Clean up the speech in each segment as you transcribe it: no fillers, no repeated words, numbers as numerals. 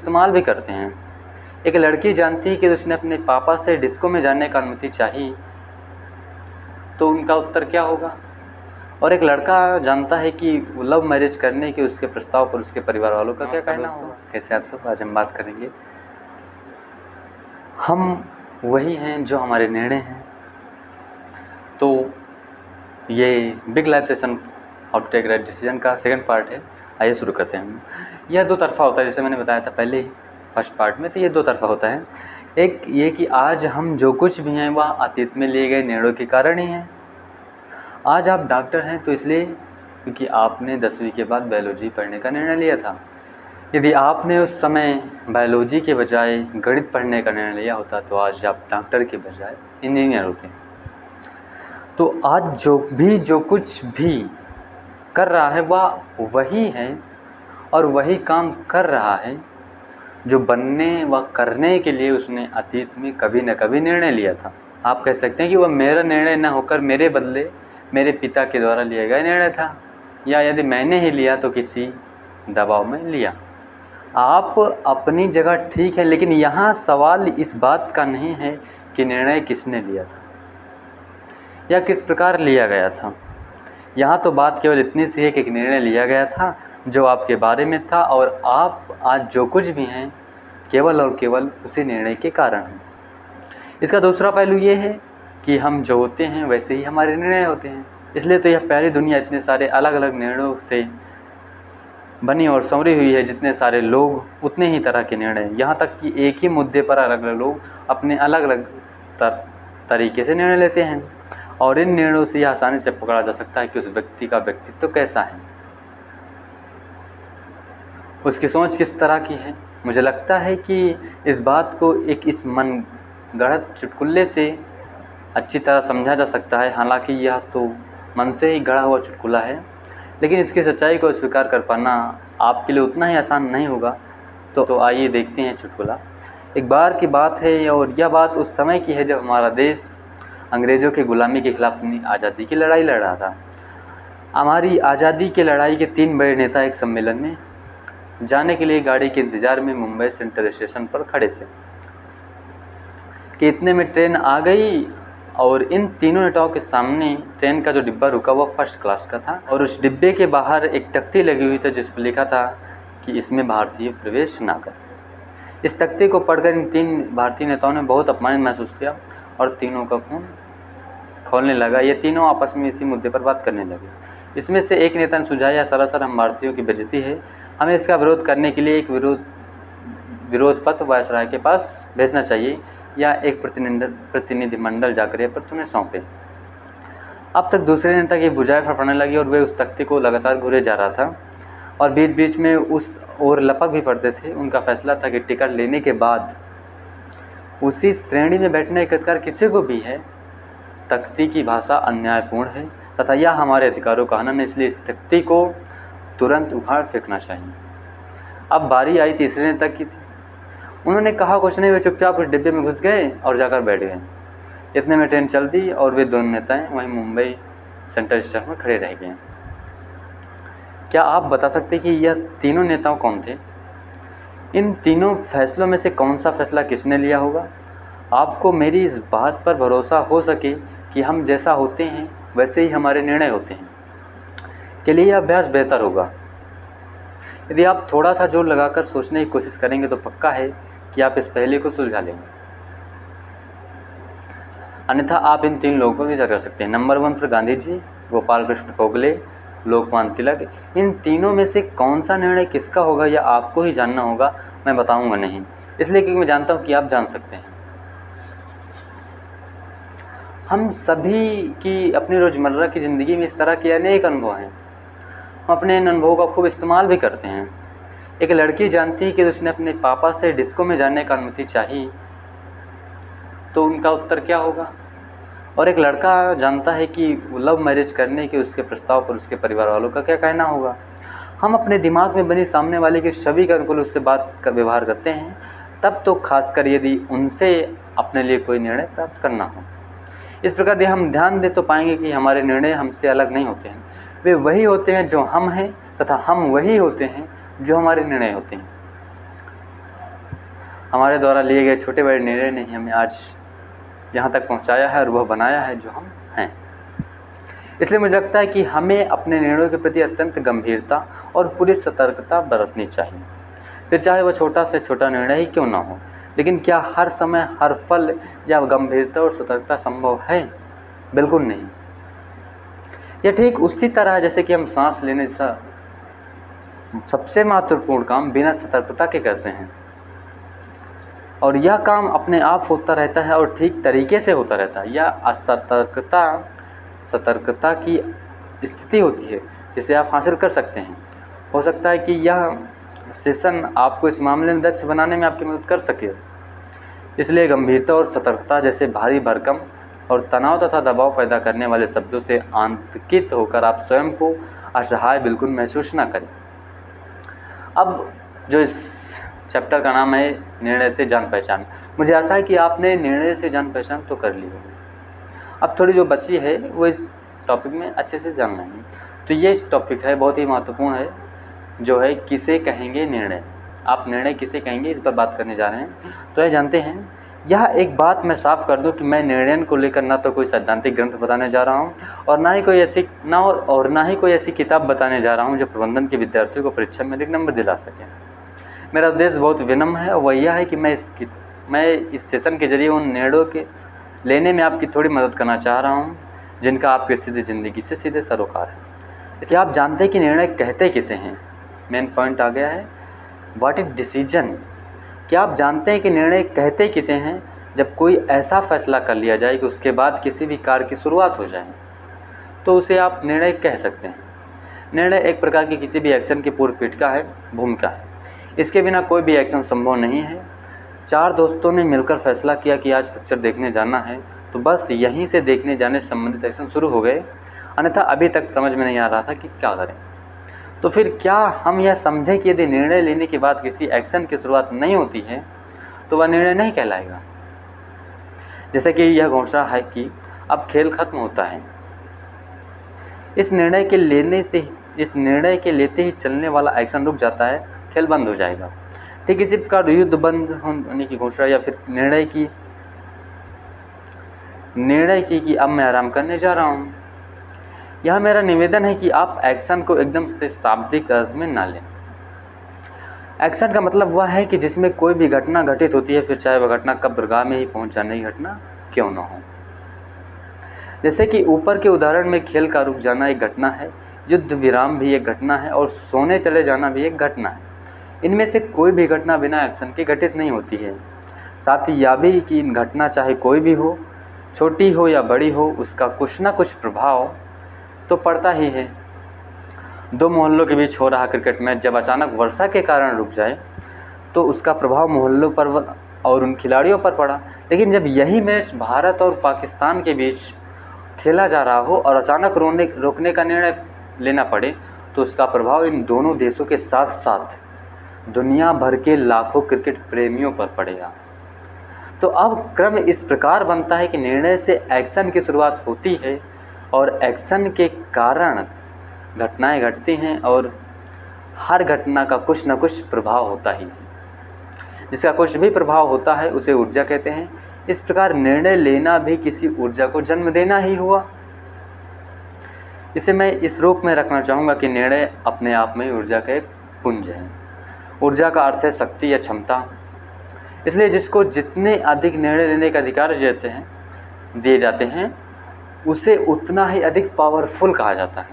इस्तेमाल भी करते हैं। एक लड़की जानती है कि उसने अपने पापा से डिस्को में जाने का अनुमति चाहिए, तो उनका उत्तर क्या होगा? और एक लड़का जानता है कि लव मैरिज करने के उसके प्रस्ताव पर उसके परिवार वालों का क्या कहना होगा? कैसे आप सब? आज हम बात करेंगे हम वही हैं जो हमारे निर्णय हैं। तो ये big life session how to take right decision का सेकंड पार्ट है। आइए शुरू करते हैं। यह दो तरफा होता है, जैसे मैंने बताया था पहले ही फर्स्ट पार्ट में। तो ये दो तरफा होता है। एक ये कि आज हम जो कुछ भी हैं वह अतीत में लिए गए निर्णयों के कारण ही हैं। आज आप डॉक्टर हैं तो इसलिए क्योंकि आपने 10वीं के बाद बायोलॉजी पढ़ने का निर्णय लिया था। यदि आपने उस समय बायोलॉजी के बजाय गणित पढ़ने का निर्णय लिया होता तो आज आप डॉक्टर के बजाय इंजीनियर होते हैं। तो आज जो कुछ भी कर रहा है वह वही है और वही काम कर रहा है जो बनने व करने के लिए उसने अतीत में कभी न कभी निर्णय लिया था। आप कह सकते हैं कि वह मेरा निर्णय न होकर मेरे बदले मेरे पिता के द्वारा लिया गया निर्णय था, या यदि मैंने ही लिया तो किसी दबाव में लिया। आप अपनी जगह ठीक है, लेकिन यहाँ सवाल इस बात का नहीं है कि निर्णय किसने लिया था या किस प्रकार लिया गया था। यहाँ तो बात केवल इतनी सी है कि एक निर्णय लिया गया था जो आपके बारे में था, और आप आज जो कुछ भी हैं केवल और केवल उसी निर्णय के कारण हैं। इसका दूसरा पहलू ये है कि हम जो होते हैं वैसे ही हमारे निर्णय होते हैं। इसलिए तो यह प्यारी दुनिया इतने सारे अलग अलग निर्णयों से बनी और संवरी हुई है। जितने सारे लोग उतने ही तरह के निर्णय, यहाँ तक कि एक ही मुद्दे पर अलग अलग लोग अपने अलग अलग तरीके से निर्णय लेते हैं, और इन निर्णयों से यह आसानी से पकड़ा जा सकता है कि उस व्यक्ति का व्यक्तित्व कैसा है, उसकी सोच किस तरह की है। मुझे लगता है कि इस बात को इस मन गढ़ंत चुटकुले से अच्छी तरह समझा जा सकता है। हालांकि यह तो मन से ही गढ़ा हुआ चुटकुला है, लेकिन इसकी सच्चाई को स्वीकार कर पाना आपके लिए उतना ही आसान नहीं होगा। तो आइए देखते हैं चुटकुला। एक बार की बात है, और यह बात उस समय की है जब हमारा देश अंग्रेज़ों की गुलामी के खिलाफ अपनी आज़ादी की लड़ाई लड़ रहा था। हमारी आज़ादी की लड़ाई के 3 बड़े नेता एक सम्मेलन में जाने के लिए गाड़ी के इंतज़ार में मुंबई सेंट्रल स्टेशन पर खड़े थे कि इतने में ट्रेन आ गई, और इन तीनों नेताओं के सामने ट्रेन का जो डिब्बा रुका वो फर्स्ट क्लास का था, और उस डिब्बे के बाहर एक तख्ती लगी हुई थी जिस पर लिखा था कि इसमें भारतीय प्रवेश ना कर। इस तख्ते को पढ़कर इन 3 भारतीय नेताओं ने बहुत अपमानित महसूस किया और तीनों का खून खोलने लगा। ये तीनों आपस में इसी मुद्दे पर बात करने लगे। इसमें से एक नेता ने सुझाया, सरासर हम भारतीयों की बेइज्जती है, हमें इसका विरोध करने के लिए एक विरोध पत्र वायसराय के पास भेजना चाहिए, या एक प्रतिनिधिमंडल जाकर यह पत्र उन्हें सौंपे। अब तक दूसरे नेता की भुजाएं फड़फड़ाने लगी और वे उस तख्ते को लगातार घूरे जा रहा था, और बीच बीच में उस ओर लपक भी पड़ते थे। उनका फैसला था कि टिकट लेने के बाद उसी श्रेणी में बैठने का अधिकार किसी को भी है। तख्ती की भाषा अन्यायपूर्ण है तथा यह हमारे अधिकारों का हनन है, इसलिए इस तख्ती को तुरंत उखाड़ फेंकना चाहिए। अब बारी आई तीसरे नेता की थी। उन्होंने कहा कुछ नहीं, वे चुपचाप उस डिब्बे में घुस गए और जाकर बैठ गए। इतने में ट्रेन चल दी और वे दोनों नेताएं वहीं मुंबई सेंट्रल स्टेशन में खड़े रह गए। क्या आप बता सकते कि यह तीनों नेताओं कौन थे? इन तीनों फैसलों में से कौन सा फैसला किसने लिया होगा? आपको मेरी इस बात पर भरोसा हो सके कि हम जैसा होते हैं वैसे ही हमारे निर्णय होते हैं के लिए यह अभ्यास बेहतर होगा। यदि आप थोड़ा सा जोर लगाकर सोचने की कोशिश करेंगे तो पक्का है कि आप इस पहले को सुलझा लेंगे। अन्यथा आप इन 3 लोगों को विचार कर सकते हैं। नंबर 1 पर गांधी जी, गोपाल कृष्ण गोखले, लोकमान्य तिलक। इन तीनों में से कौन सा निर्णय किसका होगा यह आपको ही जानना होगा, मैं बताऊंगा नहीं, इसलिए क्योंकि मैं जानता हूं कि आप जान सकते हैं। हम सभी की अपनी रोज़मर्रा की ज़िंदगी में इस तरह के अनेक अनुभव हैं। हम अपने इन अनुभवों का खूब इस्तेमाल भी करते हैं। एक लड़की जानती है कि उसने अपने पापा से डिस्को में जाने का अनुमति चाहिए, तो उनका उत्तर क्या होगा? और एक लड़का जानता है कि लव मैरिज करने के उसके प्रस्ताव पर उसके परिवार वालों का क्या कहना होगा। हम अपने दिमाग में बनी सामने वाले के छवि के अनुकूल उससे बात का व्यवहार करते हैं, तब तो खासकर यदि उनसे अपने लिए कोई निर्णय प्राप्त करना हो। इस प्रकार यदि हम ध्यान दें तो पाएंगे कि हमारे निर्णय हमसे अलग नहीं होते हैं, वे वही होते हैं जो हम हैं, तथा हम वही होते हैं जो हमारे निर्णय होते हैं। हमारे द्वारा लिए गए छोटे बड़े निर्णय ने ही हमें आज यहाँ तक पहुँचाया है और वह बनाया है जो हम हैं। इसलिए मुझे लगता है कि हमें अपने निर्णयों के प्रति अत्यंत गंभीरता और पूरी सतर्कता बरतनी चाहिए, फिर चाहे वह छोटा से छोटा निर्णय ही क्यों ना हो। लेकिन क्या हर समय हर पल या गंभीरता और सतर्कता संभव है? बिल्कुल नहीं। यह ठीक उसी तरह है जैसे कि हम सांस लेने जैसा सबसे महत्वपूर्ण काम बिना सतर्कता के करते हैं, और यह काम अपने आप होता रहता है और ठीक तरीके से होता रहता है। यह असतर्कता सतर्कता की स्थिति होती है जिसे आप हासिल कर सकते हैं। हो सकता है कि यह सेशन आपको इस मामले में दक्ष बनाने में आपकी मदद कर सके। इसलिए गंभीरता और सतर्कता जैसे भारी भरकम और तनाव तथा दबाव पैदा करने वाले शब्दों से आतंकित होकर आप स्वयं को असहाय बिल्कुल महसूस ना करें। अब जो इस चैप्टर का नाम है निर्णय से जान पहचान, मुझे आशा है कि आपने निर्णय से जान पहचान तो कर ली होगी। अब थोड़ी जो बची है वो इस टॉपिक में अच्छे से जान लेंगे। तो ये टॉपिक है बहुत ही महत्वपूर्ण है, जो है किसे कहेंगे निर्णय। आप निर्णय किसे कहेंगे, इस पर बात करने जा रहे हैं। तो ये जानते हैं, यह एक बात मैं साफ कर दूं कि मैं निर्णय को लेकर ना तो कोई सैद्धांतिक ग्रंथ बताने जा रहा हूं और ना ही कोई ऐसी किताब बताने जा रहा हूं जो प्रबंधन के विद्यार्थियों को परीक्षा में अधिक नंबर दिला सके। मेरा उद्देश्य बहुत विनम्र है और वह यह है कि मैं इस सेशन के जरिए उन निर्णयों के लेने में आपकी थोड़ी मदद करना चाह रहा हूँ जिनका आपके सीधे ज़िंदगी से सीधे सरोकार है। इसलिए आप जानते हैं कि निर्णय कहते किसे हैं। मेन पॉइंट आ गया है, व्हाट इज डिसीजन। क्या आप जानते हैं कि निर्णय कहते किसे हैं? जब कोई ऐसा फैसला कर लिया जाए कि उसके बाद किसी भी कार्य की शुरुआत हो जाए तो उसे आप निर्णय कह सकते हैं। निर्णय एक प्रकार की किसी भी एक्शन की पूर्व पीठिका है, भूमिका है। इसके बिना कोई भी एक्शन संभव नहीं है। 4 दोस्तों ने मिलकर फैसला किया कि आज पिक्चर देखने जाना है, तो बस यहीं से देखने जाने से संबंधित एक्शन शुरू हो गए, अन्यथा अभी तक समझ में नहीं आ रहा था कि क्या करें। तो फिर क्या हम यह समझें कि यदि निर्णय लेने के बाद किसी एक्शन की शुरुआत नहीं होती है तो वह निर्णय नहीं कहलाएगा। जैसे कि यह घोषणा है कि अब खेल खत्म होता है। इस निर्णय के लेते ही चलने वाला एक्शन रुक जाता है, खेल बंद हो जाएगा। ठीक इसी प्रकार युद्ध बंद होने की घोषणा या फिर निर्णय की कि अब मैं आराम करने जा रहा हूँ। यह मेरा निवेदन है कि आप एक्शन को एकदम से शाब्दिक अर्थ में ना लें। एक्शन का मतलब वह है कि जिसमें कोई भी घटना घटित होती है, फिर चाहे वह घटना कब्रगाह में ही पहुंच जाने की घटना क्यों न हो। जैसे कि ऊपर के उदाहरण में खेल का रुक जाना एक घटना है, युद्ध विराम भी एक घटना है और सोने चले जाना भी एक घटना है। इनमें से कोई भी घटना बिना एक्शन के घटित नहीं होती है। साथ ही यह भी कि इन घटना चाहे कोई भी हो, छोटी हो या बड़ी हो, उसका कुछ ना कुछ प्रभाव तो पड़ता ही है। 2 मोहल्लों के बीच हो रहा क्रिकेट मैच जब अचानक वर्षा के कारण रुक जाए तो उसका प्रभाव मोहल्लों पर और उन खिलाड़ियों पर पड़ा। लेकिन जब यही मैच भारत और पाकिस्तान के बीच खेला जा रहा हो और अचानक रोकने का निर्णय लेना पड़े तो उसका प्रभाव इन दोनों देशों के साथ साथ दुनिया भर के लाखों क्रिकेट प्रेमियों पर पड़ेगा। तो अब क्रम इस प्रकार बनता है कि निर्णय से एक्शन की शुरुआत होती है और एक्शन के कारण घटनाएं घटती हैं और हर घटना का कुछ न कुछ प्रभाव होता ही है। जिसका कुछ भी प्रभाव होता है उसे ऊर्जा कहते हैं। इस प्रकार निर्णय लेना भी किसी ऊर्जा को जन्म देना ही हुआ। इसे मैं इस रूप में रखना चाहूँगा कि निर्णय अपने आप में ऊर्जा का एक पुंज है। ऊर्जा का अर्थ है शक्ति या क्षमता। इसलिए जिसको जितने अधिक निर्णय लेने का अधिकार दिए जाते हैं उसे उतना ही अधिक पावरफुल कहा जाता है,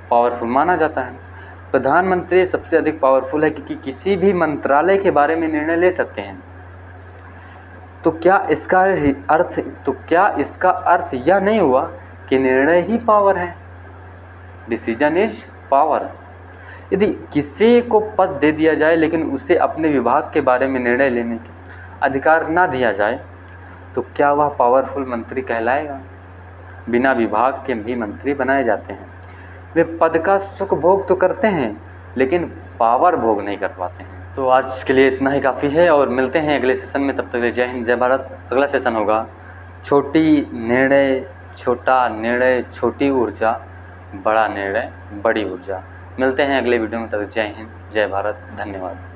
पावरफुल माना जाता है। प्रधानमंत्री सबसे अधिक पावरफुल है क्योंकि किसी भी मंत्रालय के बारे में निर्णय ले सकते हैं। तो क्या इसका अर्थ यह नहीं हुआ कि निर्णय ही पावर है? Decision is power. यदि किसी को पद दे दिया जाए लेकिन उसे अपने विभाग के बारे में निर्णय लेने का अधिकार ना दिया जाए तो क्या वह पावरफुल मंत्री कहलाएगा? बिना विभाग के भी मंत्री बनाए जाते हैं। वे पद का सुख भोग तो करते हैं लेकिन पावर भोग नहीं कर पाते हैं। तो आज के लिए इतना ही काफ़ी है और मिलते हैं अगले सेशन में। तब तक जय हिंद, जय भारत। अगला सेशन होगा छोटा निर्णय, छोटी ऊर्जा, बड़ा निर्णय, बड़ी ऊर्जा। मिलते हैं अगले वीडियो में। तब जय हिंद, जय भारत, धन्यवाद।